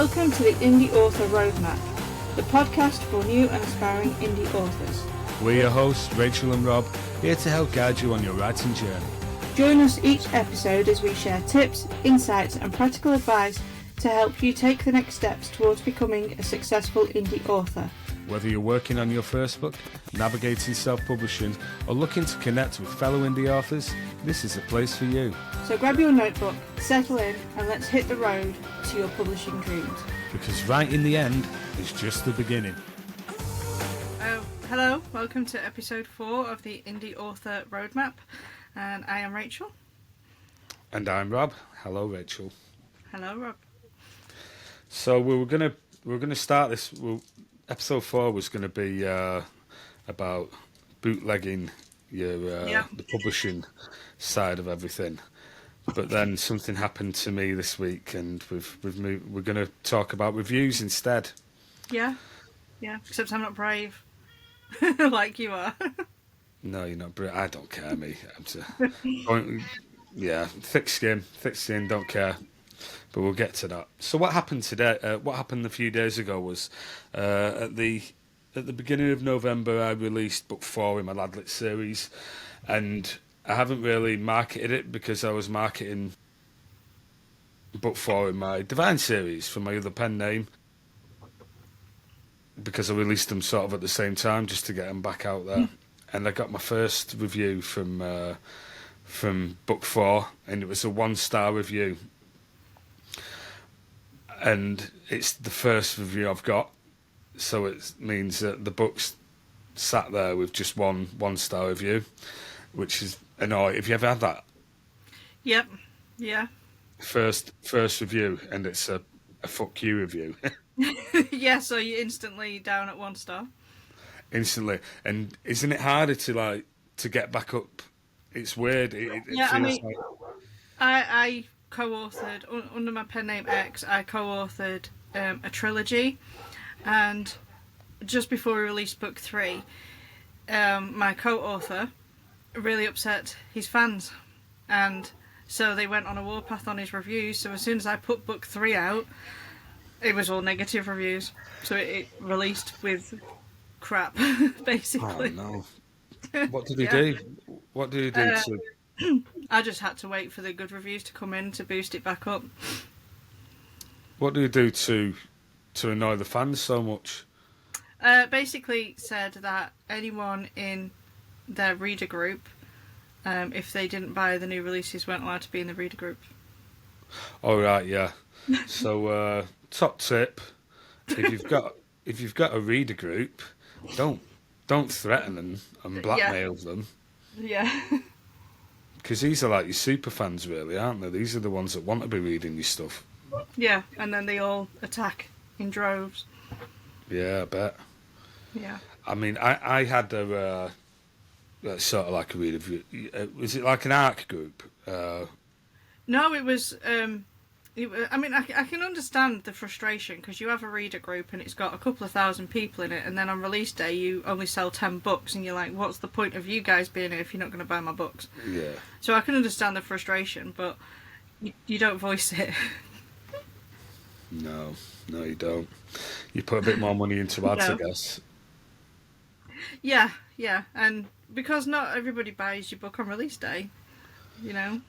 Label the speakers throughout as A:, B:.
A: Welcome to the Indie Author Roadmap, the podcast for new and aspiring indie authors.
B: We're your hosts, Rachel and Rob, here to help guide you on your writing journey.
A: Join us each episode as we share tips, insights and practical advice to help you take the next steps towards becoming a successful indie author.
B: Whether you're working on your first book, navigating self-publishing, or looking to connect with fellow indie authors, this is the place for you.
A: So grab your notebook, settle in, and let's hit the road to your publishing dreams.
B: Because right in the end is just the beginning.
A: Hello, welcome to episode 4 of the Indie Author Roadmap, and I am Rachel.
B: And I'm Rob. Hello, Rachel.
A: Hello, Rob.
B: So we were gonna start this. Episode 4 was going to be about bootlegging the publishing side of everything, but then something happened to me this week, and we're going to talk about reviews instead. Yeah.
A: Except I'm not brave, like you are.
B: No, you're not brave. I don't care, me. Thick skin, don't care. But we'll get to that. So what happened today? What happened a few days ago was at the beginning of November, I released book 4 in my Ladlit series, and I haven't really marketed it because I was marketing book 4 in my Divine series for my other pen name, because I released them sort of at the same time just to get them back out there. And I got my first review from book 4, and it was a 1-star review. And it's the first review I've got, so it means that the book's sat there with just one 1-star review, which is annoying. Have you ever had that?
A: Yep. Yeah.
B: First review, and it's a fuck you review.
A: Yeah, so you're instantly down at 1 star.
B: Instantly, and isn't it harder to get back up? It's weird.
A: I co-authored under my pen name X. I co-authored a trilogy, and just before we released book 3, my co-author really upset his fans, and so they went on a warpath on his reviews. So as soon as I put book 3 out, it was all negative reviews. So it released with crap, basically.
B: Oh no! What did he do? What did he do to?
A: I just had to wait for the good reviews to come in to boost it back up.
B: What do you do to annoy the fans so much?
A: Basically said that anyone in their reader group, if they didn't buy the new releases, weren't allowed to be in the reader group.
B: All right, yeah. So top tip: if you've got a reader group, don't threaten them and blackmail them.
A: Yeah.
B: Because these are like your super fans, really, aren't they? These are the ones that want to be reading your stuff.
A: Yeah, and then they all attack in droves.
B: Yeah, I bet.
A: Yeah.
B: I mean, I had a sort of like a reader group. Was it like an ARC group?
A: No, it was. I mean, I can understand the frustration, because you have a reader group and it's got a couple of thousand people in it, and then on release day you only sell 10 books, and you're like, what's the point of you guys being here if you're not going to buy my books?
B: Yeah.
A: So I can understand the frustration, but you don't voice it.
B: No, you don't. You put a bit more money into ads, I guess.
A: Yeah, and because not everybody buys your book on release day, you know.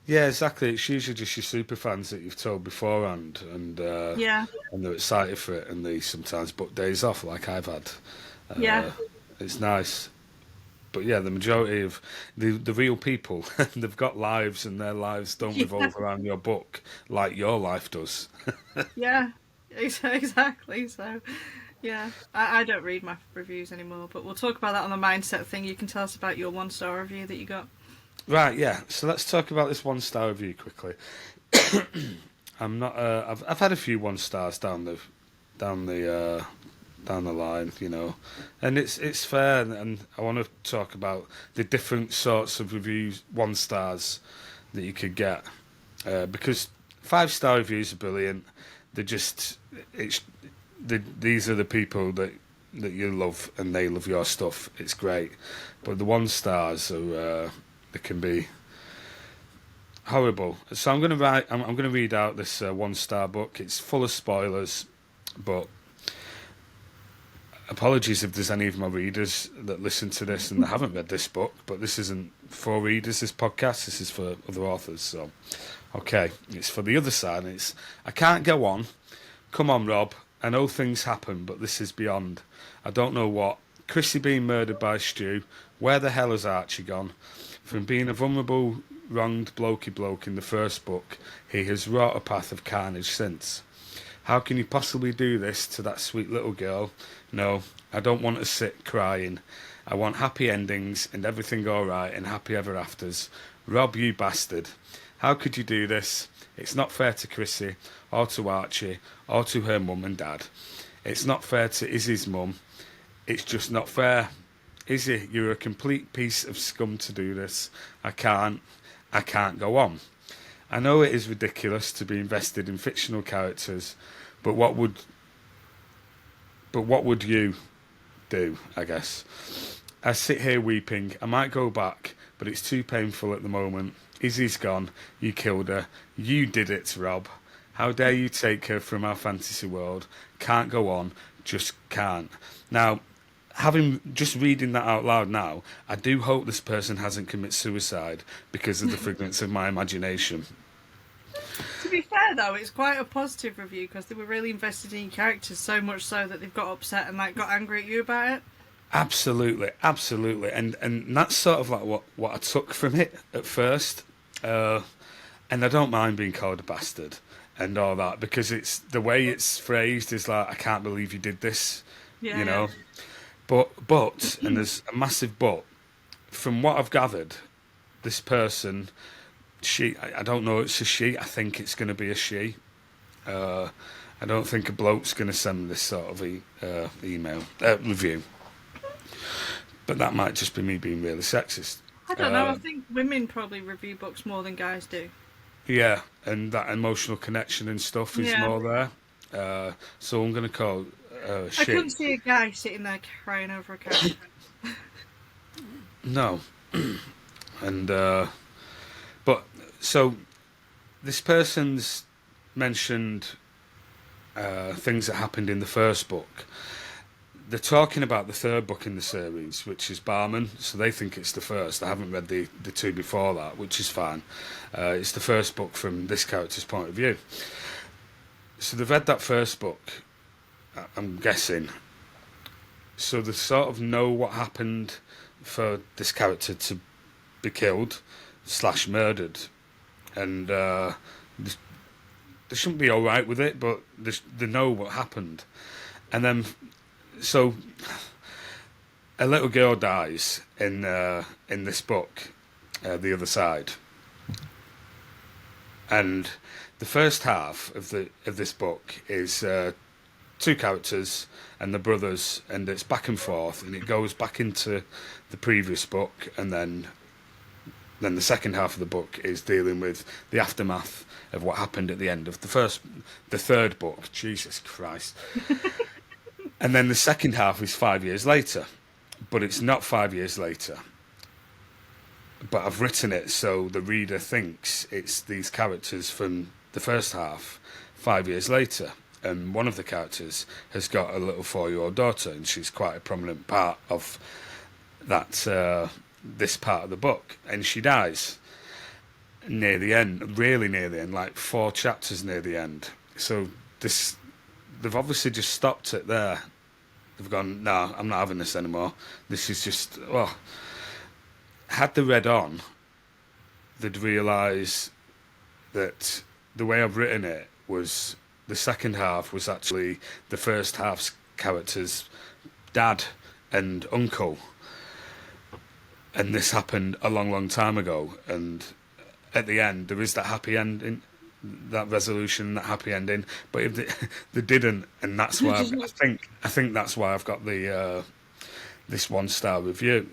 B: Yeah, exactly. It's usually just your super fans that you've told beforehand, and and they're excited for it, and they sometimes book days off, like I've had. It's nice, but yeah, the majority of the real people, they've got lives, and their lives don't revolve around your book like your life does.
A: Yeah, exactly. So, yeah, I don't read my reviews anymore, but we'll talk about that on the mindset thing. You can tell us about your 1-star review that you got.
B: Right, yeah. So let's talk about this 1-star review quickly. I'm not. I've had a few 1-stars down the line, you know, and it's fair. And I want to talk about the different sorts of reviews, 1-stars that you could get, because 5-star reviews are brilliant. These are the people that you love, and they love your stuff. It's great, but the 1-stars are. They can be horrible. So I'm going to write. I'm going to read out this 1-star book. It's full of spoilers, but apologies if there's any of my readers that listen to this and they haven't read this book. But this isn't for readers. This podcast. This is for other authors. So, okay, it's for the other side. It's I can't go on. Come on, Rob. I know things happen, but this is beyond. I don't know what. Chrissy being murdered by Stu. Where the hell has Archie gone? From being a vulnerable, wronged blokey bloke in the first book, he has wrought a path of carnage since. How can you possibly do this to that sweet little girl? No, I don't want to sit crying. I want happy endings and everything alright and happy ever afters. Rob, you bastard. How could you do this? It's not fair to Chrissy, or to Archie, or to her mum and dad. It's not fair to Izzy's mum. It's just not fair. Izzy, you're a complete piece of scum to do this. I can't go on. I know it is ridiculous to be invested in fictional characters, but what would you do, I guess? I sit here weeping. I might go back, but it's too painful at the moment. Izzy's gone. You killed her. You did it, Rob. How dare you take her from our fantasy world? Can't go on. Just can't. Now, having just reading that out loud now, I do hope this person hasn't committed suicide because of the figments of my imagination.
A: To be fair, though, it's quite a positive review because they were really invested in your characters, so much so that they've got upset and like got angry at you about it.
B: Absolutely, absolutely, and that's sort of like what I took from it at first, and I don't mind being called a bastard and all that because it's the way it's phrased is like I can't believe you did this, you know. But and there's a massive but. From what I've gathered, this person, I don't know, it's a she. I think it's going to be a she. I don't think a bloke's going to send this sort of email review. But that might just be me being really sexist.
A: I don't know. I think women probably review books more than guys do.
B: Yeah, and that emotional connection and stuff is more there. So I'm going to call she.
A: I couldn't see a guy sitting there crying over a character.
B: No. And but so this person's mentioned things that happened in the first book. They're talking about the third book in the series, which is Barman, so they think it's the first. I haven't read the two before that, which is fine. It's the first book from this character's point of view. So they've read that first book, I'm guessing. So they sort of know what happened for this character to be killed / murdered. And they shouldn't be alright with it, but they know what happened. And then, so a little girl dies in this book, The Other Side. And the first half of this book is two characters and the brothers, and it's back and forth, and it goes back into the previous book, and then the second half of the book is dealing with the aftermath of what happened at the end of the third book. Jesus Christ. And then the second half is 5 years later, but it's not 5 years later. But I've written it so the reader thinks it's these characters from the first half 5 years later. And one of the characters has got a little 4-year-old daughter, and she's quite a prominent part of that this part of the book. And she dies near the end, really near the end, like 4 chapters near the end. So they've obviously just stopped it there. They've gone, no, I'm not having this anymore. This is just, well, had they read on, they'd realise that the way I've written it was the second half was actually the first half's character's dad and uncle. And this happened a long, long time ago. And at the end, there is that happy ending, that resolution, that happy ending. But if they didn't, and that's why I think that's why I've got the this 1-star review.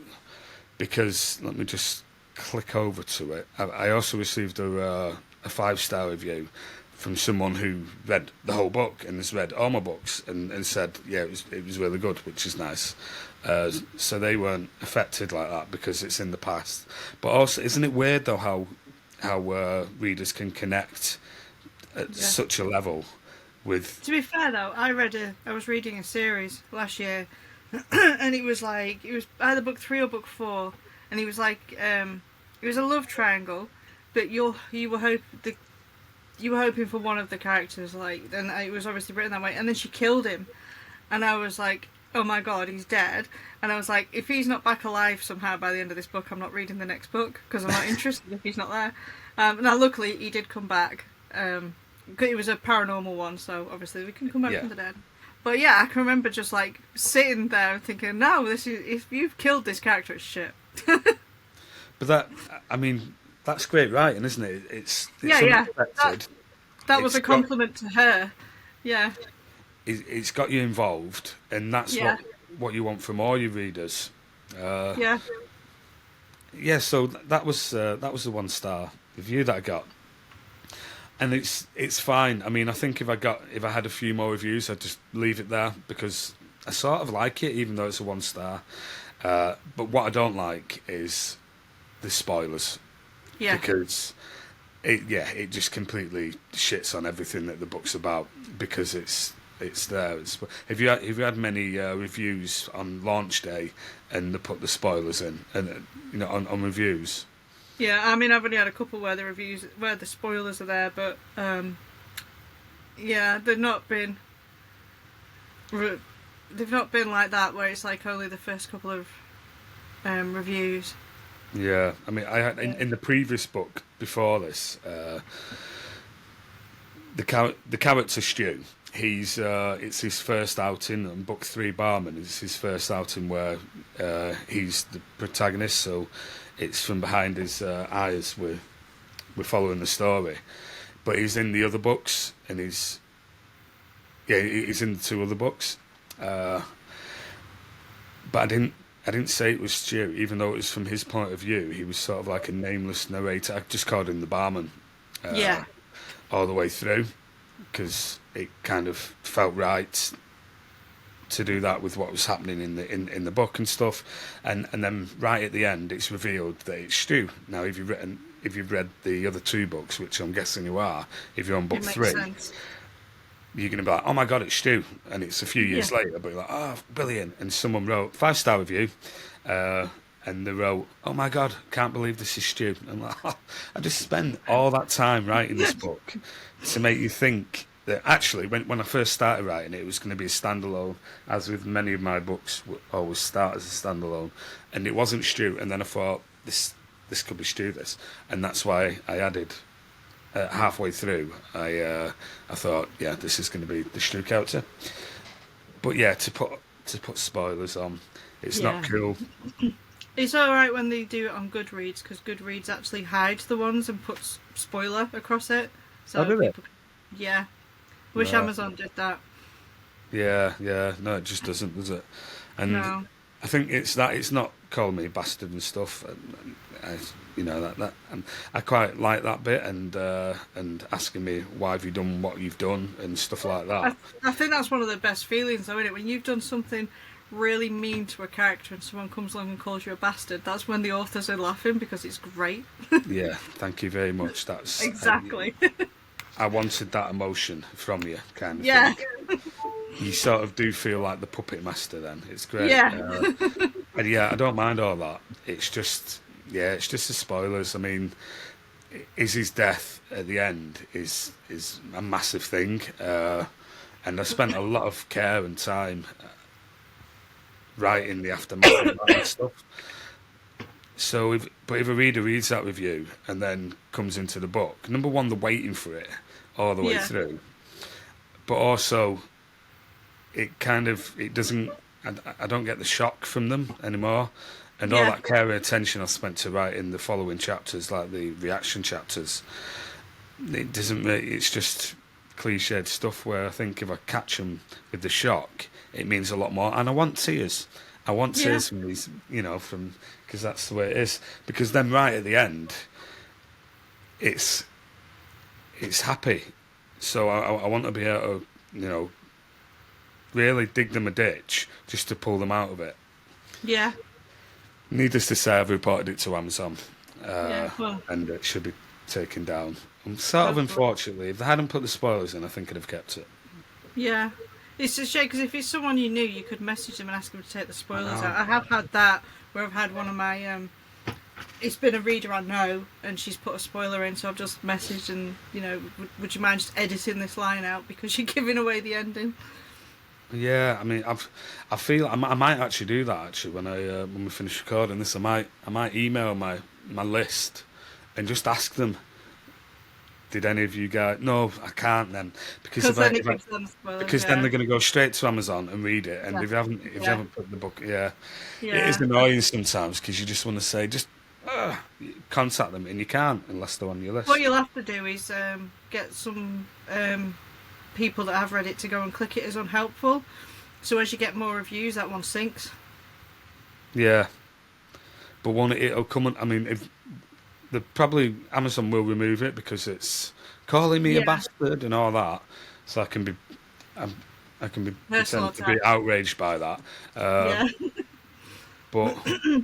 B: Because let me just click over to it. I also received a 5-star review from someone who read the whole book and has read all my books and said, yeah, it was really good, which is nice. So they weren't affected like that because it's in the past. But also, isn't it weird though how readers can connect at
A: Yeah.
B: such a level with.
A: To be fair though, I was reading a series last year, and it was either book 3 or book 4, and it was it was a love triangle, but you were hoping for one of the characters, and it was obviously written that way, and then she killed him, and I was like, oh my god, he's dead, and I was like, if he's not back alive somehow by the end of this book, I'm not reading the next book because I'm not interested if he's not there. Now luckily he did come back. It was a paranormal one, so obviously we can come back from the dead. But yeah, I can remember just sitting there and thinking, no, if you've killed this character, it's shit.
B: But that's great writing, isn't it? It's
A: yeah.
B: unexpected.
A: That was a compliment to her. Yeah.
B: It's got you involved, and that's what you want from all your readers.
A: Yeah.
B: Yeah. So that was the 1 star review that I got, and it's fine. I mean, I think if I had a few more reviews, I'd just leave it there because I sort of like it, even though it's a 1 star. But what I don't like is the spoilers.
A: Yeah.
B: Because it just completely shits on everything that the book's about because it's there. Have you had many reviews on launch day and they put the spoilers in and on reviews?
A: Yeah, I mean, I've only had a couple where the spoilers are there, but yeah, they've not been like that where it's only the first couple of reviews.
B: Yeah, I mean, I had in the previous book before this, the character Stu. It's his first outing, and book 3 Barman is his first outing where he's the protagonist. So it's from behind his eyes we're following the story. But he's in the other books, and he's in the 2 other books. But I didn't say it was Stu, even though it was from his point of view. He was sort of like a nameless narrator. I just called him the barman. All the way through, because it kind of felt right to do that with what was happening in the book and stuff. And then right at the end, it's revealed that it's Stu. Now, if you've read the other 2 books, which I'm guessing you are, if you're on book 3. Sense. You're going to be like, oh my god, it's Stu, and it's a few years later, but you're like, oh, brilliant. And someone wrote 5-star review, and they wrote, oh my god, can't believe this is Stu. I'm like, oh, I just spent all that time writing this book to make you think that actually, when I first started writing it, it was going to be a standalone, as with many of my books always start as a standalone, and it wasn't Stu. And then I thought, this could be Stu, and that's why I added. Halfway through, I thought, yeah, this is going to be the Stu character. But yeah, to put spoilers on, it's not cool.
A: It's all right when they do it on Goodreads, because Goodreads actually hides the ones and puts spoiler across it. So
B: do they?
A: Yeah. Wish Amazon did that.
B: Yeah. No, it just doesn't, does it? And no. I think it's not calling me a bastard and stuff. And I quite like that bit, and asking me why have you done what you've done and stuff like that.
A: I think that's one of the best feelings, though, isn't it? When you've done something really mean to a character and someone comes along and calls you a bastard, that's when the authors are laughing because it's great.
B: Yeah, thank you very much. That's
A: exactly.
B: I wanted that emotion from you, kind of.
A: Yeah.
B: Thing. You sort of do feel like the puppet master then. It's great.
A: Yeah.
B: And yeah, I don't mind all that. It's just the spoilers. I mean, Izzy's death at the end is a massive thing. And I spent a lot of care and time writing the aftermath of that stuff. So, if a reader reads that review and then comes into the book, number one, they're waiting for it all the way through. But also, it doesn't. I don't get the shock from them anymore, and all that care and attention I spent to write in the following chapters, like the reaction chapters, it doesn't. It's just cliched stuff where I think if I catch them with the shock, it means a lot more. And I want tears. I want tears from these, because that's the way it is. Because then right at the end, it's happy. So I want to be able to, really dig them a ditch just to pull them out of it.
A: Yeah.
B: Needless to say, I've reported it to Amazon, and it should be taken down. Sort of
A: Hopefully.
B: unfortunately, if they hadn't put the spoilers in, I think I'd have kept it.
A: Yeah. It's a shame because if it's someone you knew, you could message them and ask them to take the
B: I
A: spoilers
B: know.
A: out. I have had that where I've had one of my it's been a reader I know, and she's put a spoiler in, so I've just messaged and would you mind just editing this line out because you're giving away the ending?
B: Yeah, I mean, I feel I might actually do that actually when we finish recording this. I might email my list and just ask them. Did any of you guys? No, I can't then because
A: Because then it gives them spoilers.
B: because then
A: Yeah,
B: they're going to go straight to Amazon and read it. And if you
A: yeah,
B: haven't put the book, yeah, it is
A: yeah.
B: annoying sometimes because you just want to say just contact them and you can't unless they're on your
A: What
B: list.
A: you'll have to do is get some people that have read it to go and click it as unhelpful. So as you get more reviews, that one sinks.
B: Yeah, but it'll come. I mean, if the probably Amazon will remove it because it's calling me a
A: Yeah,
B: bastard and all that. So I'm, I can be
A: personal
B: pretend to be
A: attack.
B: outraged by that. Uh,
A: Yeah.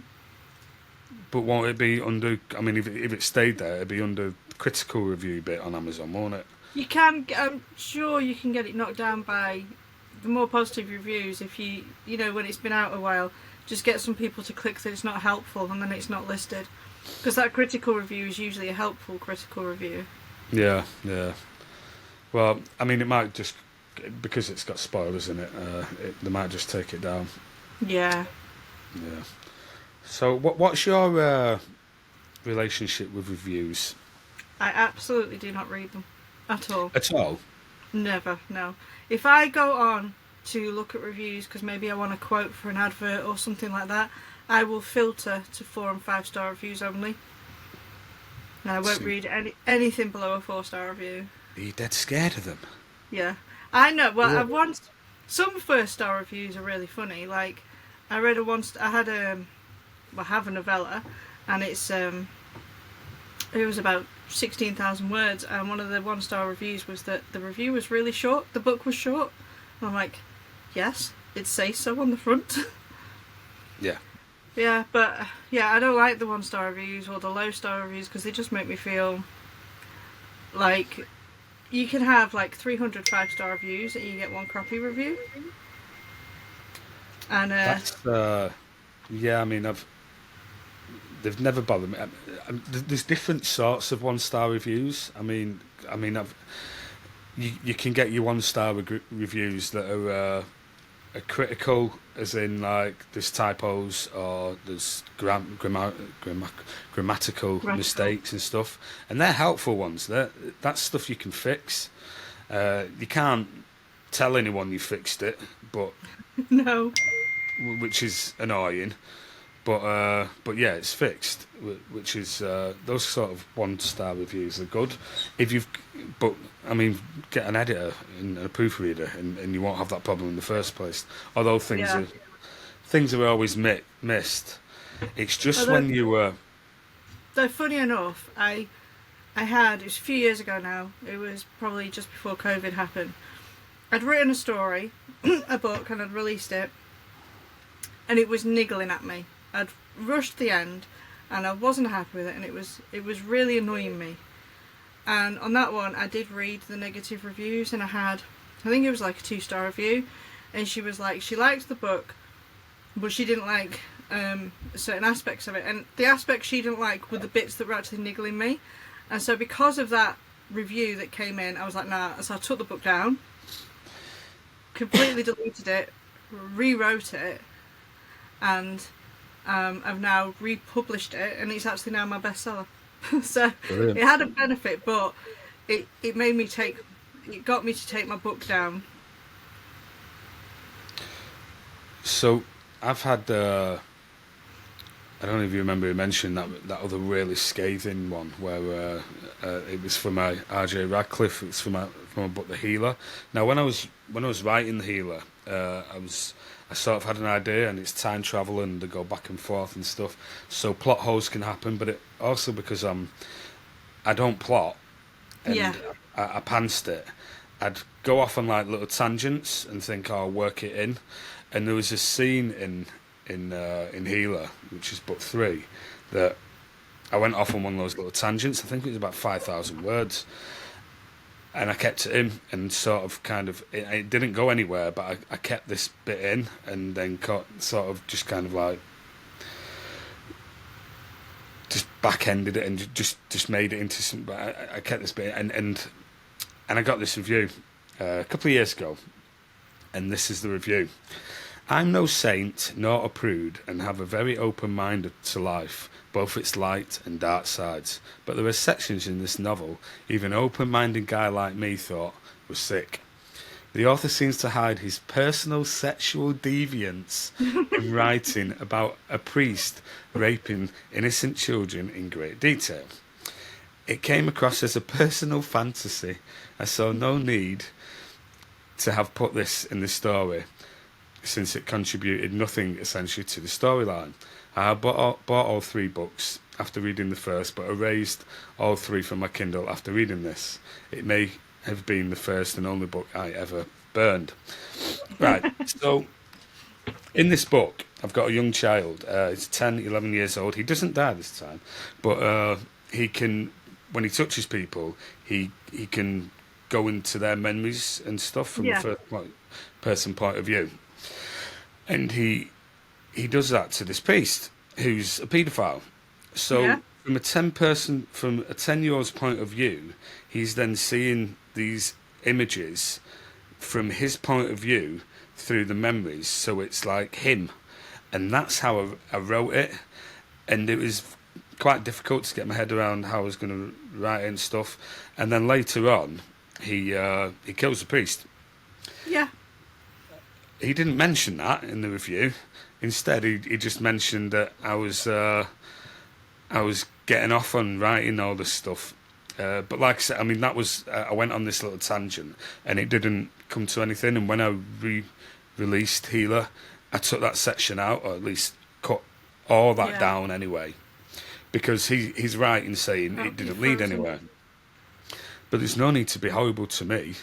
B: but won't it be under? I mean, if it stayed there, it'd be under critical review bit on Amazon, won't it?
A: You can, I'm sure you can get it knocked down by the more positive reviews if when it's been out a while, just get some people to click that it's not helpful and then it's not listed. Because that critical review is usually a helpful critical review.
B: Yeah, yeah. Well, I mean, it might just because it's got spoilers in it. They might just take it down.
A: Yeah.
B: Yeah. So, what's your relationship with reviews
A: I absolutely do not read them. At all.
B: at all?
A: Never, no. If I go on to look at reviews because maybe I want a quote for an advert or something like that, I will filter to 4 and 5 star reviews only. And I won't
B: See,
A: read anything below a 4 star review.
B: are you dead scared of them?
A: Yeah. I know, well,
B: Yeah.
A: I've once. Some 1 star reviews are really funny. Like, I read I had I have a novella, and it was about 16,000 words, and one of the 1 star reviews was that the review was really short, the book was short. And I'm like, yes, it says so on the front.
B: Yeah.
A: Yeah, but yeah, I don't like the 1 star reviews or the low star reviews because they just make me feel like you can have like 300 5 star reviews and you get one crappy review. And
B: That's yeah. I mean, they've never bothered me. There's different sorts of 1 star reviews. You can get your 1 star reviews that are critical, as in like there's typos or there's grammatical
A: radical.
B: mistakes and stuff, and they're helpful ones. That's stuff you can fix. You can't tell anyone you fixed it, but
A: No.
B: which is annoying. But yeah, it's fixed, which is those sort of 1 star reviews are good. If you've, but I mean, get an editor and a proofreader, and you won't have that problem in the first place. Although
A: Yeah.
B: things are always missed. It's just
A: Although,
B: when you
A: though funny enough, it was a few years ago now. It was probably just before COVID happened. I'd written a story, a book, and I'd released it, and it was niggling at me. I'd rushed the end, and I wasn't happy with it, and it was really annoying me. And on that one, I did read the negative reviews, and I think it was like a 2 star review, and she was like, she liked the book, but she didn't like certain aspects of it, and the aspects she didn't like were the bits that were actually niggling me. And so because of that review that came in, I was like, nah. So I took the book down, completely deleted it, rewrote it, and I've now republished it, and it's actually now my bestseller. So
B: brilliant.
A: it had a benefit, but it got me to take my book down.
B: So I've had. I don't know if you remember you mentioned that other really scathing one where it was for my R.J. Radcliffe. It's for my book The Healer. Now when I was writing The Healer, I sort of had an idea, and it's time travel and they go back and forth and stuff. So plot holes can happen, but it also because I don't plot and
A: Yeah,
B: I pantsed it. I'd go off on like little tangents and think, oh, I'll work it in. And there was a scene in Healer, which is book 3, that I went off on one of those little tangents. I think it was about 5,000 words. And I kept it in and sort of it didn't go anywhere, but I kept this bit in and then sort of just kind of like just back-ended it and just made it into some. But I kept this bit and I got this review a couple of years ago, and this is the review. I'm no saint nor a prude, and have a very open mind to life, both its light and dark sides. But there are sections in this novel even an open-minded guy like me thought was sick. The author seems to hide his personal sexual deviance in writing about a priest raping innocent children in great detail. It came across as a personal fantasy. I saw no need to have put this in the story, since it contributed nothing essentially to the storyline. I had bought all 3 books after reading the first, but erased all 3 from my Kindle after reading this. It may have been the first and only book I ever burned. Right, so in this book, I've got a young child. He's 10, 11 years old. He doesn't die this time, but he can, when he touches people, he can go into their memories and stuff from the first person point of view. And he does that to this priest who's a paedophile. So from a 10-year-old's point of view, he's then seeing these images from his point of view through the memories. So it's like him, and that's how I wrote it. And it was quite difficult to get my head around how I was going to write it and stuff. And then later on, he kills the priest.
A: Yeah.
B: He didn't mention that in the review. Instead, he just mentioned that I was getting off on writing all this stuff. But like I said, I mean, that was I went on this little tangent, and it didn't come to anything. And when I released Healer, I took that section out, or at least cut all that down anyway, because he's right in saying it didn't lead anywhere. But there's no need to be horrible to me.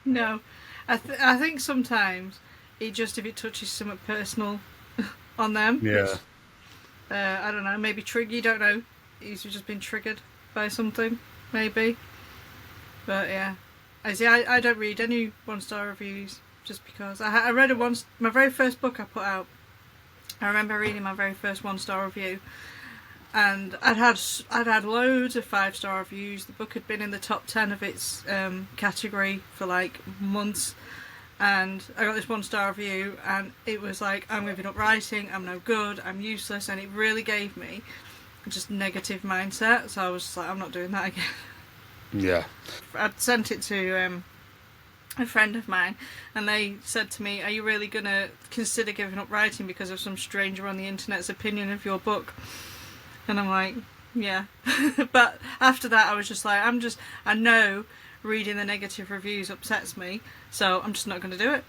A: No, I think sometimes if it touches something personal on them.
B: Yeah.
A: Which, I don't know, maybe you don't know. He's just been triggered by something, maybe. But yeah. I don't read any 1-star reviews just because. I read my very first book I put out. I remember reading my very first 1-star review. And I'd had loads of 5-star reviews. The book had been in the top 10 of its category for like months. And I got this 1-star review, and it was like, I'm giving up writing, I'm no good, I'm useless, and it really gave me just negative mindset. So I was like, I'm not doing that again.
B: Yeah.
A: I'd sent it to a friend of mine, and they said to me, are you really going to consider giving up writing because of some stranger on the internet's opinion of your book? And I'm like, yeah. But after that, I was just like, I know reading the negative reviews upsets me, so I'm just not going to do it.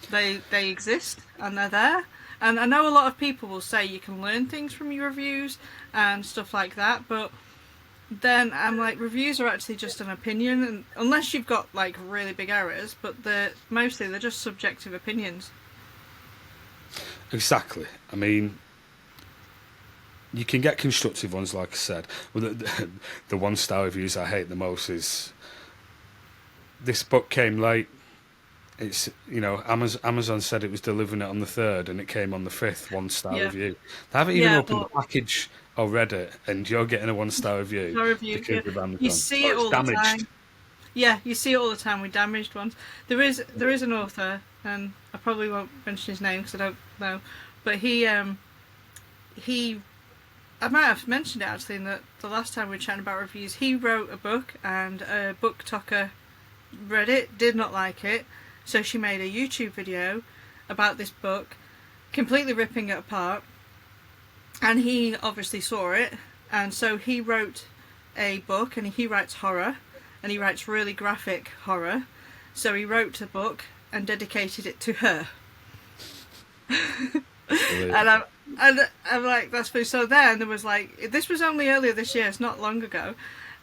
A: They exist, and they're there. And I know a lot of people will say you can learn things from your reviews and stuff like that, but then I'm like, reviews are actually just an opinion, and unless you've got like really big errors, but they're just subjective opinions.
B: Exactly. I mean, you can get constructive ones, like I said. Well, the 1-star reviews I hate the most is, this book came late. It's, Amazon said it was delivering it on the 3rd, and it came on the 5th 1-star review. They haven't even opened the package or read it, and you're getting a 1-star review. Because of Amazon.
A: You see it all the time. Yeah, you see it all the time with damaged ones. There is an author, and I probably won't mention his name because I don't know, but he I might have mentioned it actually in the last time we were chatting about reviews. He wrote a book, and a book talker read it, did not like it, so she made a YouTube video about this book, completely ripping it apart, and he obviously saw it, and so he wrote a book, and he writes horror, and he writes really graphic horror, so he wrote a book and dedicated it to her. And I'm like, that's funny. So then there was like, this was only earlier this year, it's not long ago,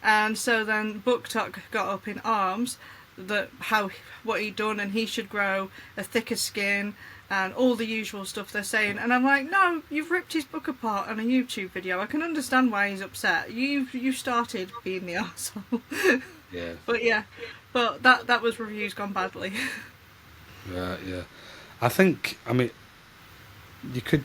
A: and so then Book Talk got up in arms that what he'd done, and he should grow a thicker skin and all the usual stuff they're saying. And I'm like, no, you've ripped his book apart on a YouTube video. I can understand why he's upset. You started being the arsehole.
B: Yeah.
A: But yeah, but that was reviews gone badly.
B: Yeah, yeah. I mean, you could.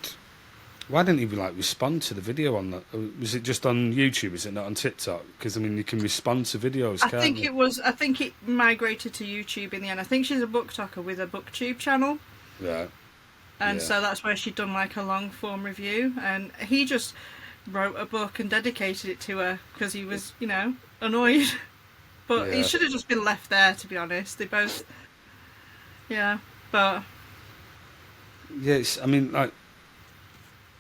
B: Why didn't you like respond to the video on that? Was it just on YouTube? Is it not on TikTok? Because I mean, you can respond to videos.
A: I
B: Can't
A: think
B: you?
A: it was. I think it migrated to YouTube in the end. I think she's a book talker with a BookTube channel,
B: Right.
A: and
B: Yeah.
A: so that's where she'd done like a long form review. And he just wrote a book and dedicated it to her because he was, annoyed. But
B: Yeah.
A: he should have just been left there, to be honest. They both, yeah. But
B: Yes, I mean, like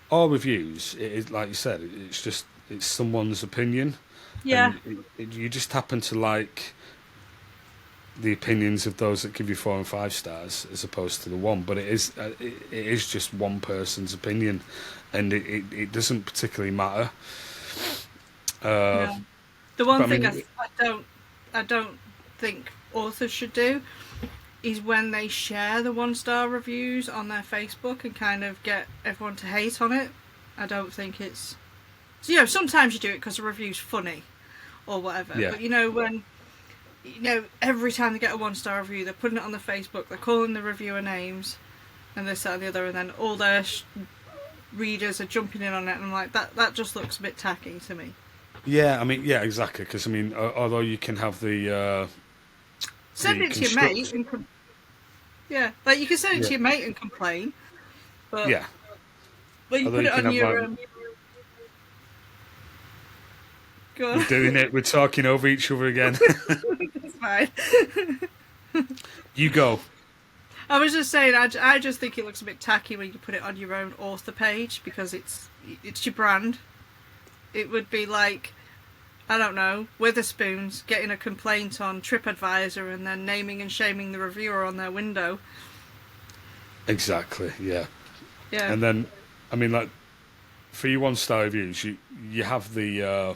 B: all reviews, it is like you said, it's someone's opinion,
A: yeah,
B: and you just happen to like the opinions of those that give you 4 and 5 stars as opposed to the one. But it is just one person's opinion, and it doesn't particularly matter.
A: no. The one
B: but I
A: thing
B: mean,
A: I don't think authors should do is when they share the 1-star reviews on their Facebook and kind of get everyone to hate on it. I don't think it's... So, sometimes you do it because the review's funny or whatever.
B: Yeah.
A: But, when... every time they get a 1-star review, they're putting it on the Facebook, they're calling the reviewer names, and this, that, and the other, and then all their readers are jumping in on it, and I'm like, that just looks a bit tacky to me.
B: yeah, I mean, yeah, exactly. Because I mean, although you can have the
A: Send it to your mate and yeah, like you can send it to your mate and complain, but
B: yeah,
A: but you
B: although
A: put
B: you
A: it
B: can
A: on
B: have
A: your
B: like,
A: go on.
B: we're doing it. We're talking over each other again.
A: It's fine.
B: You go.
A: I was just saying, I just think it looks a bit tacky when you put it on your own author page because it's your brand. It would be like, I don't know, Witherspoons getting a complaint on TripAdvisor and then naming and shaming the reviewer on their window.
B: Exactly. Yeah.
A: Yeah.
B: And then, I mean, like for your 1-star reviews, you have the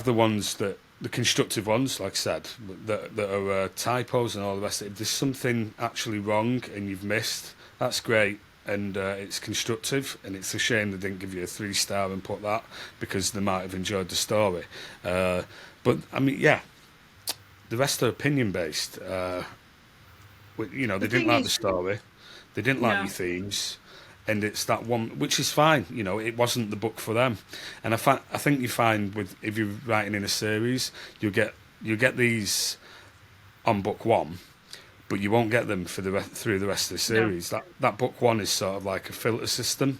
B: ones that the constructive ones, like I said, that are typos and all the rest of it. If there's something actually wrong and you've missed, that's great. And it's constructive, and it's a shame they didn't give you a 3-star and put that because they might have enjoyed the story. But I mean, yeah, the rest are opinion based. They didn't like the story, they didn't like your themes, and it's that one, which is fine. It wasn't the book for them. And I think you find if you're writing in a series, you get these on book 1. But you won't get them through the rest of the series. No. That book 1 is sort of like a filter system.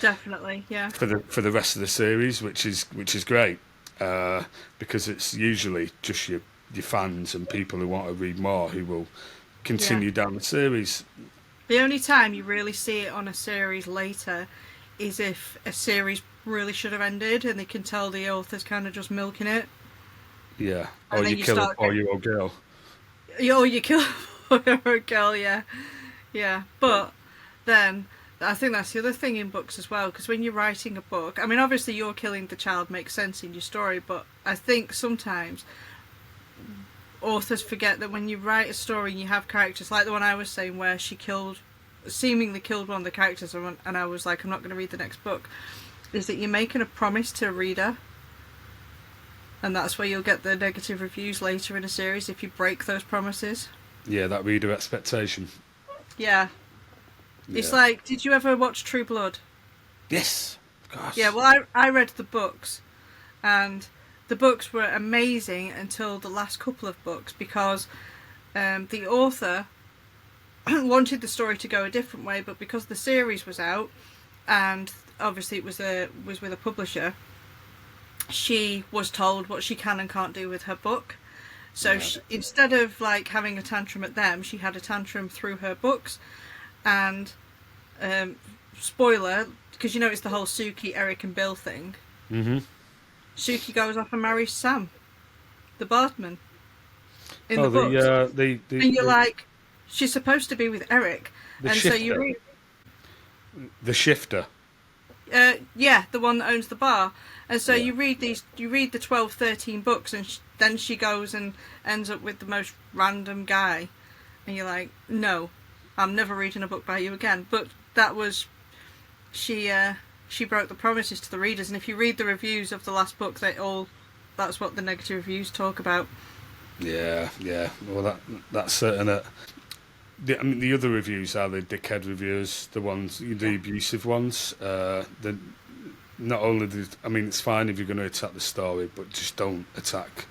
A: Definitely, yeah.
B: For the rest of the series, which is great, because it's usually just your fans and people who want to read more who will continue down the series.
A: The only time you really see it on a series later is if a series really should have ended and they can tell the author's kind of just milking it.
B: Yeah,
A: and
B: or you kill a 4-year-old girl.
A: Or you kill a girl, yeah. But then I think that's the other thing in books as well, because when you're writing a book, I mean, obviously you're killing the child makes sense in your story, but I think sometimes authors forget that when you write a story and you have characters like the one I was saying where she seemingly killed one of the characters, and I was like, I'm not going to read the next book, is that you're making a promise to a reader. And that's where you'll get the negative reviews later in a series if you break those promises.
B: Yeah, that reader expectation.
A: Yeah. It's like, did you ever watch True Blood?
B: Yes, of course.
A: Yeah, well, I read the books, and the books were amazing until the last couple of books because the author wanted the story to go a different way, but because the series was out, and obviously it was with a publisher, she was told what she can and can't do with her book. So instead of like having a tantrum at them, she had a tantrum through her books. And spoiler, because it's the whole Suki, Eric and Bill thing.
B: Mm-hmm.
A: Suki goes off and marries Sam, the bartman, in the books. And you're like, she's supposed to be with Eric. And
B: shifter.
A: So you read...
B: The shifter.
A: Yeah, the one that owns the bar. And so you read the 12, 13 books, and then she goes and ends up with the most random guy. And you're like, no. I'm never reading a book by you again. But that was she broke the promises to the readers, and if you read the reviews of the last book, that's what the negative reviews talk about.
B: Yeah, yeah. Well, that's certain. I mean, the other reviews are the dickhead reviews, the abusive ones. Not only I mean, it's fine if you're going to attack the story, but just don't attack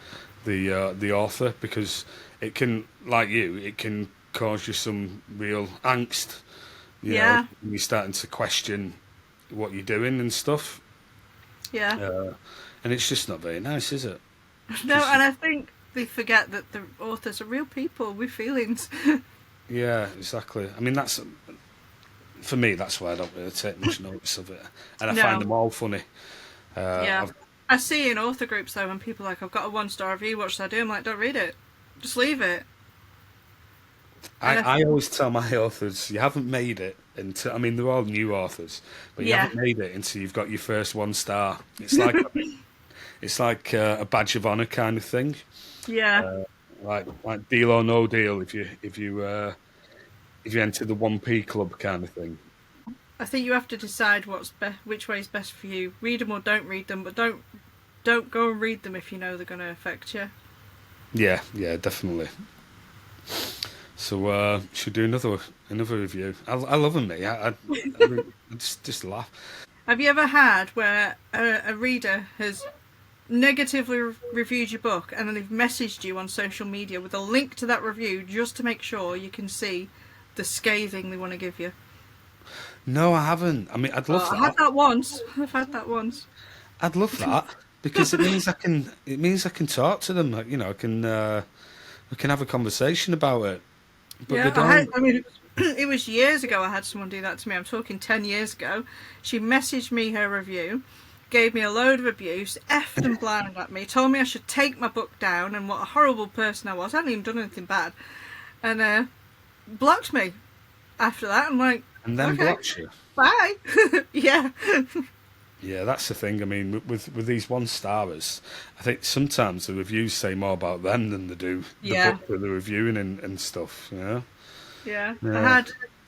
B: the author, because it can, like you, it can cause you some real angst. You know, when you're starting to question what you're doing and stuff.
A: Yeah.
B: And it's just not very nice, is it?
A: No, and I think they forget that the authors are real people with feelings.
B: Yeah, exactly. I mean, for me, that's why I don't really take much notice of it, and I find them all funny.
A: I see in author groups though when people are like, I've got a 1-star review, what should I do? I'm like, don't read it, just leave it.
B: I always tell my authors, you haven't made it until, I mean, they're all new authors, but you haven't made it until you've got your first 1-star. It's like a badge of honour kind of thing.
A: Yeah.
B: Like Deal or No Deal if you enter the 1p club kind of thing.
A: I think you have to decide which way is best for you. Read them or don't read them, but don't go and read them if you know they're going to affect you.
B: Yeah, definitely. So should do another review. I love them, mate. I just laugh.
A: Have you ever had where a reader has negatively reviewed your book and then they've messaged you on social media with a link to that review just to make sure you can see the scathing they want to give you?
B: No, I haven't. I mean, I'd love that.
A: I've had that once.
B: I'd love that, because it means I can talk to them. You know, I can have a conversation about it. But
A: yeah, it was years ago I had someone do that to me. I'm talking 10 years ago. She messaged me her review, gave me a load of abuse, effed and blind at me, told me I should take my book down and what a horrible person I was. I hadn't even done anything bad. And blocked me after that. I'm like,
B: and then
A: okay,
B: blocked you.
A: Bye. Yeah.
B: Yeah, that's the thing. I mean, with these 1-starers, I think sometimes the reviews say more about them than they do the book that they're reviewing and stuff. You know?
A: Yeah.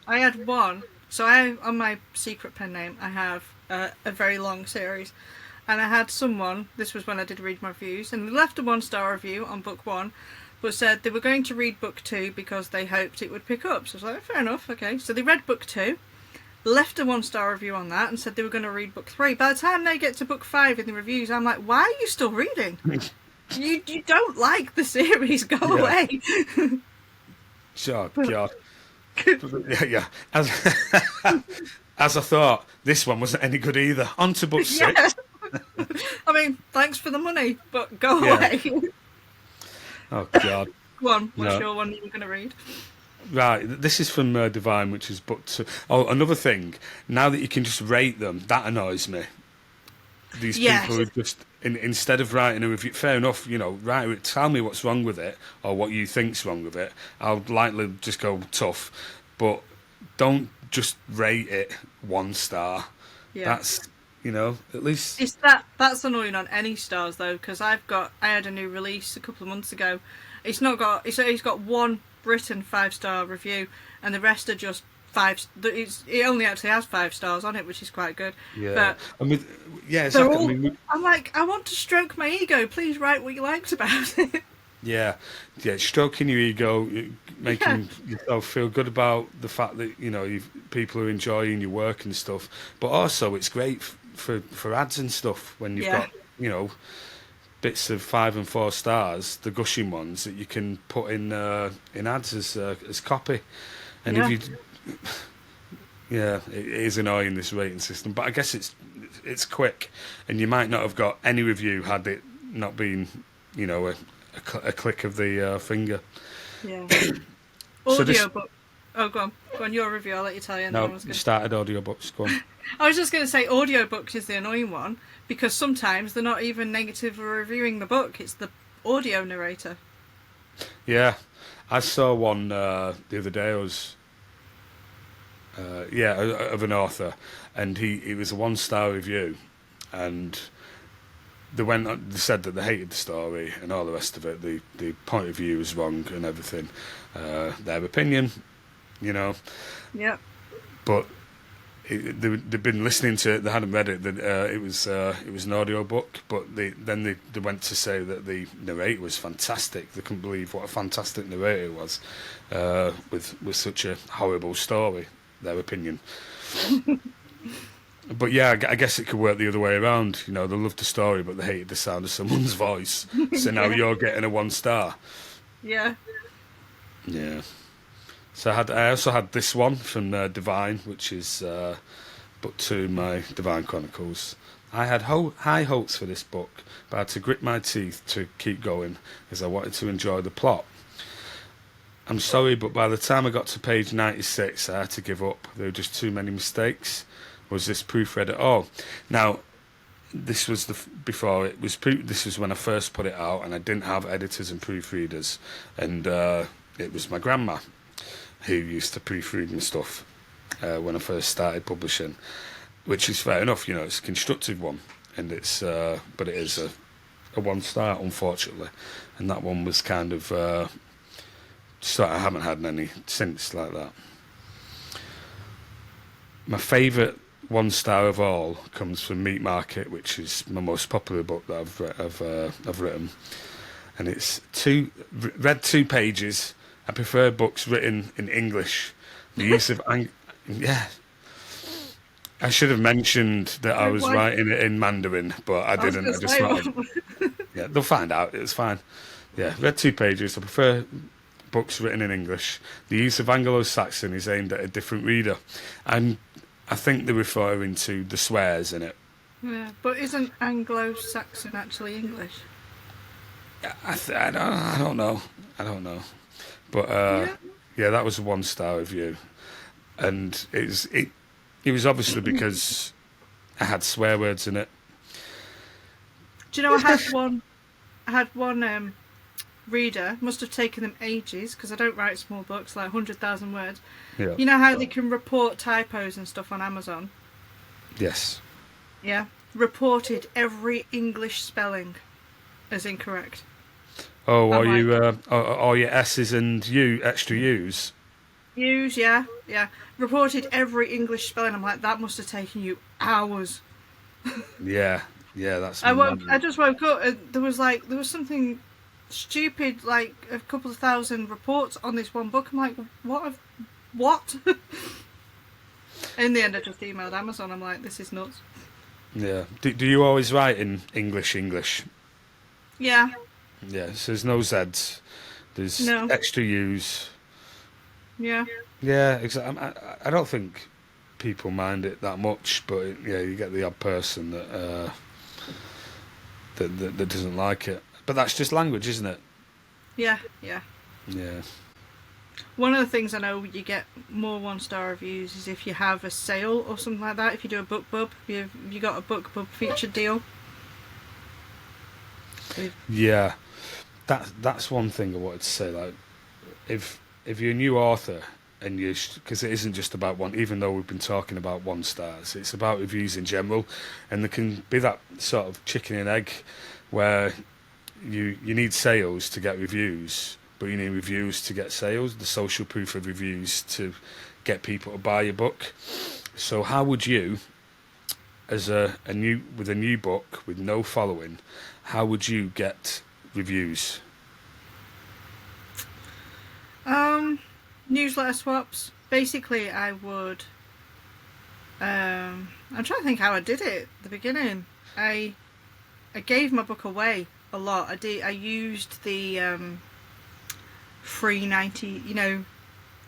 A: I had one. So on my secret pen name, I have a very long series, and I had someone. This was when I did read my reviews, and they left a 1-star review on book 1, but said they were going to read book 2 because they hoped it would pick up. So I was like, fair enough, okay. So they read book 2. Left a 1-star review on that and said they were going to read book 3. By the time they get to book 5 in the reviews, I'm like, why are you still reading? you don't like the series, go away.
B: Sure, God. Yeah. As I thought, this one wasn't any good either. On to book 6.
A: Yeah. I mean, thanks for the money, but go away.
B: Oh, God.
A: Go on, what's your one you were going to read?
B: Right, this is from Divine, which is book 2. Oh, another thing, now that you can just rate them, that annoys me. These people who just, instead of writing a review, fair enough, you know, tell me what's wrong with it, or what you think's wrong with it. I'll likely just go tough, but don't just rate it 1 star. Yeah. That's, you know, at least...
A: That's annoying on any stars, though, because I had a new release a couple of months ago. It's got one written 5-star review, and the rest are just 5. It only actually has 5 stars on it, which is quite good.
B: Yeah,
A: but
B: I mean, yeah, exactly.
A: I'm like, I want to stroke my ego. Please write what you liked about it.
B: Yeah, stroking your ego, making yourself feel good about the fact that, you know, people are enjoying your work and stuff. But also, it's great for ads and stuff when you've got, you know, bits of 5 and 4 stars, the gushing ones that you can put in ads as copy. And if you, it is annoying, this rating system. But I guess it's quick, and you might not have got any review had it not been, you know, a click of the finger.
A: Yeah. Audiobook. Oh, go on. Your review. I'll let you tell you.
B: No, you started audiobooks. Go on.
A: I was just going to say audiobooks is the annoying one, because sometimes they're not even negatively reviewing the book. It's the audio narrator.
B: Yeah. I saw one the other day. I was, of an author, and it was a 1-star review, and they said that they hated the story and all the rest of it. The point of view was wrong and everything. Their opinion, you know.
A: Yep.
B: But they'd been listening to it. They hadn't read it. It was an audio book. But they went to say that the narrator was fantastic. They couldn't believe what a fantastic narrator it was, with such a horrible story. Their opinion. But yeah, I guess it could work the other way around. You know, they loved the story, but they hated the sound of someone's voice. So now
A: Yeah.
B: you're getting a 1 star.
A: Yeah.
B: Yeah. So I also had this one from Divine, which is book 2 in my Divine Chronicles. I had high hopes for this book, but I had to grit my teeth to keep going as I wanted to enjoy the plot. I'm sorry, but by the time I got to page 96, I had to give up. There were just too many mistakes. Was this proofread at all? Now, this was before it was. This was when I first put it out, and I didn't have editors and proofreaders, and it was my grandma who used to proofread my stuff when I first started publishing, which is fair enough. You know, it's a constructive one, and but it is a 1 star, unfortunately, and that one was kind of. So I haven't had any since like that. My favourite 1 star of all comes from Meat Market, which is my most popular book that I've written, and it's read 2 pages. I prefer books written in English. The use of yeah. I should have mentioned that I was writing it in Mandarin, but I didn't. I just yeah, they'll find out. It's fine. Yeah, read 2 pages. I prefer books written in English. The use of Anglo-Saxon is aimed at a different reader. I think they're referring to the swears in it.
A: Yeah, but isn't Anglo-Saxon actually English?
B: I don't know. I don't know. But yeah, that was a 1 star review, and it was obviously because I had swear words in it.
A: Do you know I had one reader, must have taken them ages because I don't write small books like 100,000 words.
B: Yeah.
A: You know how they can report typos and stuff on Amazon?
B: Yes.
A: Yeah. Reported every English spelling as incorrect.
B: Oh, are you all your S's and extra U's?
A: U's, yeah. Reported every English spelling. I'm like, that must have taken you hours.
B: Yeah, that's.
A: I just woke up and there was something stupid, like a couple of thousand reports on this one book. I'm like, what? In the end, I just emailed Amazon. I'm like, this is nuts.
B: Yeah. Do you always write in English?
A: Yeah.
B: Yeah. So there's no Z's. There's
A: No.
B: extra U's.
A: Yeah.
B: Yeah. Exactly. I don't think people mind it that much, but yeah, you get the odd person that doesn't like it. But that's just language, isn't it?
A: Yeah.
B: Yeah.
A: One of the things I know you get more 1-star reviews is if you have a sale or something like that. If you do a book bub, you got a book bub featured deal.
B: Yeah, that's one thing I wanted to say. Like, if you're a new author and because it isn't just about one, even though we've been talking about 1 stars, it's about reviews in general, and there can be that sort of chicken and egg where you need sales to get reviews, but you need reviews to get sales. The social proof of reviews to get people to buy your book. So how would you, as a new book with no following, how would you get reviews?
A: Newsletter swaps. Basically, I would. I'm trying to think how I did it at the beginning. I gave my book away a lot. I used the free 90. You know,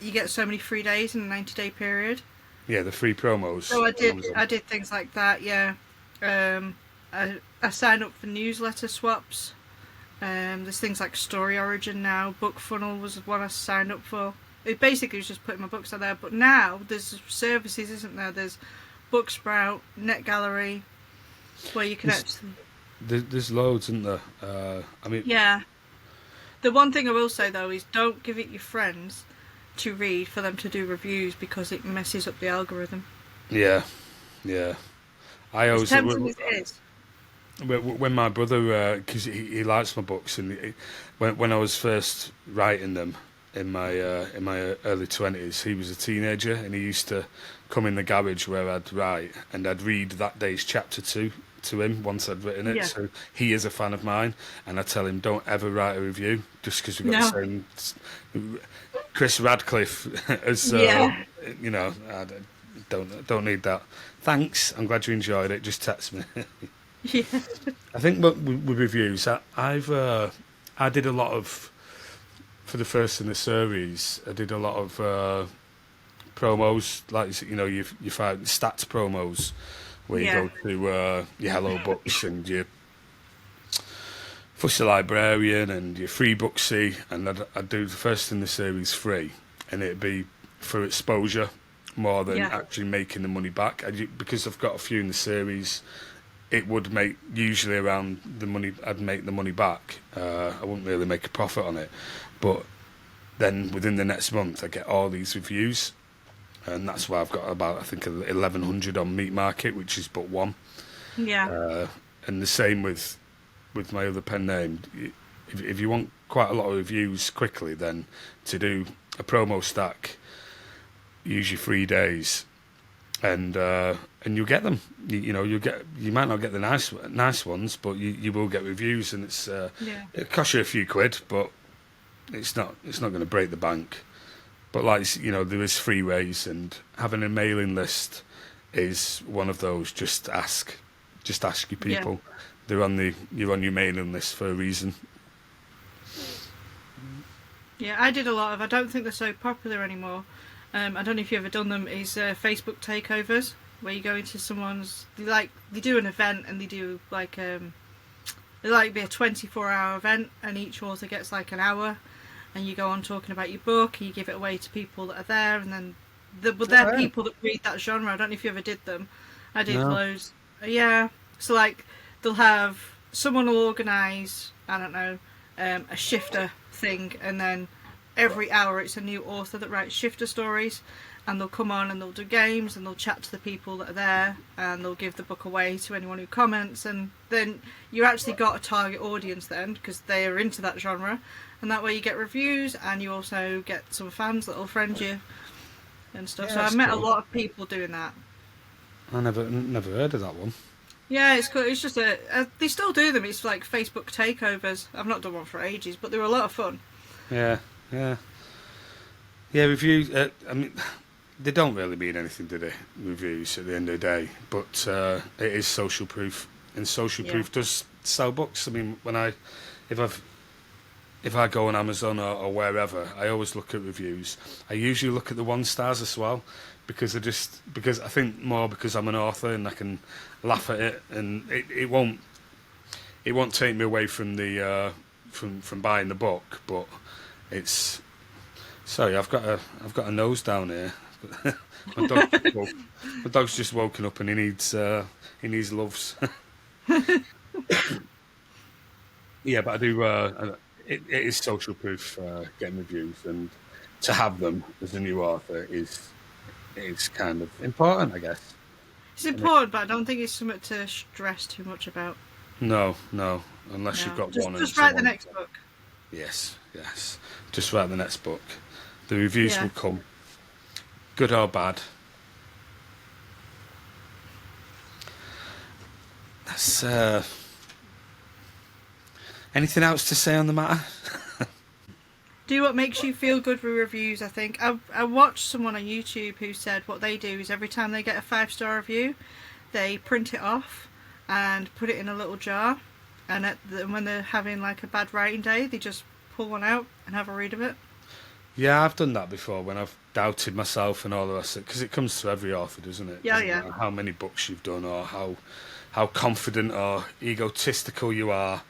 A: you get so many free days in a 90-day period.
B: Yeah, the free promos.
A: So I did things like that. Yeah. I signed up for newsletter swaps. There's things like Story Origin now. Book Funnel was one I signed up for. It basically was just putting my books out there. But now there's services, isn't there? There's Booksprout, NetGallery, where you can actually.
B: There's loads, isn't there? I mean.
A: Yeah. The one thing I will say though is don't give it your friends to read for them to do reviews because it messes up the algorithm.
B: Yeah. I always.
A: As tempting as it is.
B: When my brother, because he likes my books, and when I was first writing them, in my early 20s. He was a teenager, and he used to come in the garage where I'd write, and I'd read that day's chapter to him once I'd written it.
A: Yeah.
B: So he is a fan of mine, and I tell him, don't ever write a review just because we've got
A: No.
B: the same. Chris Radcliffe as
A: Yeah.
B: you know, don't need that. Thanks, I'm glad you enjoyed it. Just text me.
A: Yeah.
B: I think with reviews, I did a lot of, for the first in the series, I did a lot of promos, like, you know, you find stats promos where you
A: Yeah.
B: go to your Hello Books and your Fussy Librarian and your Free Booksy, and I'd do the first in the series free, and it'd be for exposure more than
A: Yeah.
B: actually making the money back. Because I've got a few in the series, it would make usually around the money. I'd make the money back. I wouldn't really make a profit on it, but then within the next month, I get all these reviews, and that's why I've got about, I think, 1,100 on Meat Market, which is but one.
A: Yeah.
B: And the same with my other pen name. If you want quite a lot of reviews quickly, then to do a promo stack, usually 3 days, and you'll get them. You might not get the nice ones, but you will get reviews, and it costs you a few quid, but it's not going to break the bank. But like, you know, there is free ways, and having a mailing list is one of those. Just ask your people. You're on your mailing list for a reason.
A: Yeah, I did a lot of. I don't think they're so popular anymore. I don't know if you've ever done them. Is Facebook takeovers, where you go into someone's. They do an event, and they do like it be a 24-hour event, and each author gets like an hour, and you go on talking about your book, and you give it away to people that are there, and then they're people that read that genre. I don't know if you ever did them. I did loads. Yeah, so like they'll have someone will organise, I don't know, a shifter thing, and then every hour it's a new author that writes shifter stories, and they'll come on and they'll do games, and they'll chat to the people that are there, and they'll give the book away to anyone who comments, and then you actually got a target audience then, because they are into that genre, and that way you get reviews, and you also get some fans that'll friend you and stuff. So I've met a lot of people doing that.
B: I never heard of that one.
A: Yeah, it's cool. It's just they still do them. It's like Facebook takeovers. I've not done one for ages, but they were a lot of fun.
B: Yeah. Reviews. I mean, they don't really mean anything, do they? Reviews at the end of the day, but it is social proof, and social proof does sell books. I mean, if I go on Amazon or wherever, I always look at reviews. I usually look at the 1 stars as well, because I think more because I'm an author and I can laugh at it, and it won't take me away from the from buying the book, but it's. Sorry, I've got a nose down here. my dog's just woken up and he needs loves. Yeah, but I do. It is social proof, getting reviews, and to have them as a new author is kind of important, I guess.
A: It's important, but I don't think it's something to stress too much about.
B: No, unless you've got one.
A: Just write the next book.
B: Yes. Just write the next book. The reviews will come, good or bad. That's. Anything else to say on the matter?
A: Do what makes you feel good with reviews, I think. I watched someone on YouTube who said what they do is every time they get a 5-star review, they print it off and put it in a little jar, and when they're having like a bad writing day, they just pull one out and have a read of it.
B: Yeah, I've done that before when I've doubted myself and all the rest of it, because it comes to every author, doesn't it?
A: Yeah.
B: Doesn't matter how many books you've done or how confident or egotistical you are,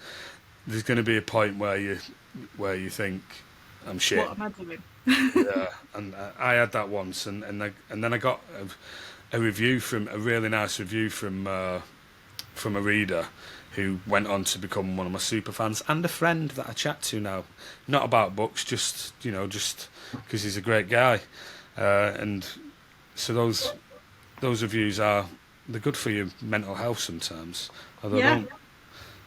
B: there's going to be a point where you think, I'm shit.
A: What am I doing?
B: Yeah, and I had that once, and then I got a really nice review from a reader who went on to become one of my super fans and a friend that I chat to now. Not about books, just because he's a great guy, and so those reviews they're good for your mental health sometimes. Although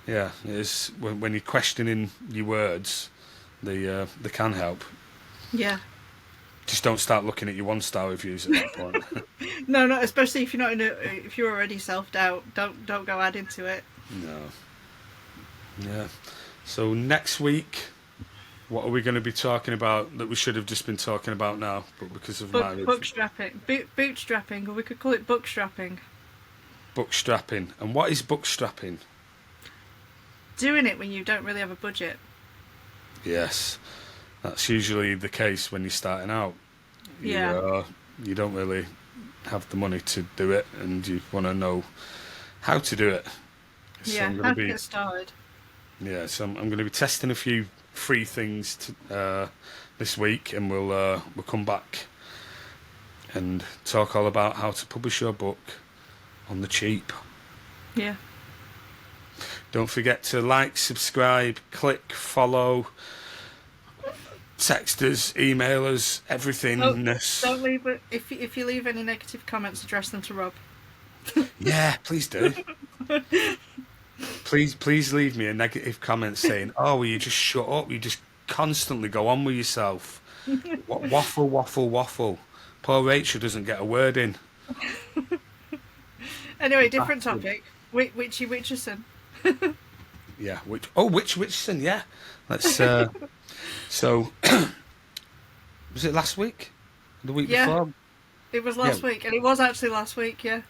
B: it is when you're questioning your words, they can help.
A: Yeah.
B: Just don't start looking at your 1-star reviews at that point.
A: No, especially if you're not if you're already self-doubt, don't go adding to it.
B: No. Yeah. So next week, what are we going to be talking about that we should have just been talking about now, but because of my
A: Bookstrapping, bootstrapping, or we could call it bookstrapping.
B: bookstrapping. And what is bookstrapping?
A: Doing it when you don't really have a budget.
B: Yes, that's usually the case when you're starting out.
A: Yeah.
B: You don't really have the money to do it, and you want to know how to do it. So
A: Yeah, how to get started.
B: Yeah, so I'm going to be testing a few free things this week, and we'll come back and talk all about how to publish your book on the cheap.
A: Yeah.
B: Don't forget to like, subscribe, click, follow, text us, email us, everything.
A: Don't leave it. If you leave any negative comments, address them to Rob.
B: Yeah, please do. Please leave me a negative comment saying, "Oh, will you just shut up? You just constantly go on with yourself. Waffle. Poor Rachel doesn't get a word in."
A: Anyway, different topic. Witchy Witcherson.
B: Yeah, which Witcherson? Yeah, let's. So, was it last week? The week before?
A: It was last week, and it was actually last week. Yeah.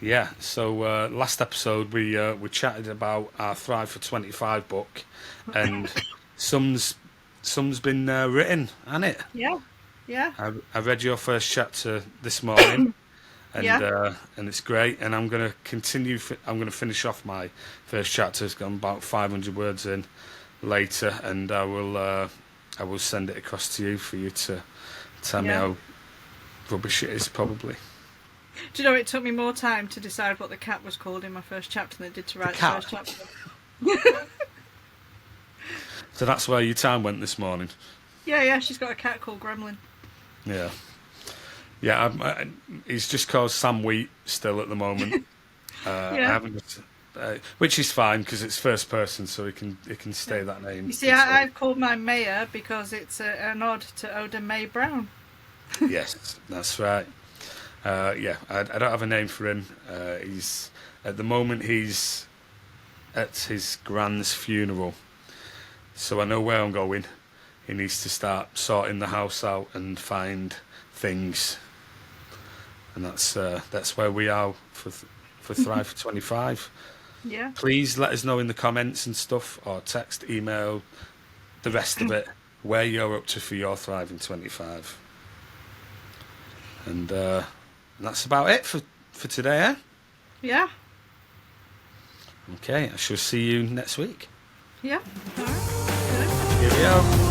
B: Yeah. So last episode we chatted about our Thrive for 25 book, and some's been written, hasn't it?
A: Yeah. Yeah.
B: I read your first chapter this morning, and
A: Yeah.
B: and it's great. And I'm gonna continue. I'm gonna finish off my first chapter. It's got about 500 words in later, and I will send it across to you for you to tell me how rubbish it is, probably.
A: Do you know, it took me more time to decide what the cat was called in my first chapter than it did to write the first chapter.
B: So that's where your time went this morning.
A: Yeah, she's got a cat called Gremlin.
B: Yeah. He's just called Sam Wheat still at the moment. I haven't, which is fine because it's first person, so it can stay that name.
A: You see, I've called mine Maya because it's a nod to Oda Mae Brown.
B: Yes, that's right. I don't have a name for him. He's at the moment he's at his grand's funeral, so I know where I'm going. He needs to start sorting the house out and find things, and that's where we are for Thrive for 25.
A: Yeah.
B: Please let us know in the comments and stuff, or text, email, the rest of it, where you're up to for your Thrive in 25. And that's about it for today, eh?
A: Yeah.
B: Okay, I shall see you next week.
A: Yeah. All right.
B: Here we go.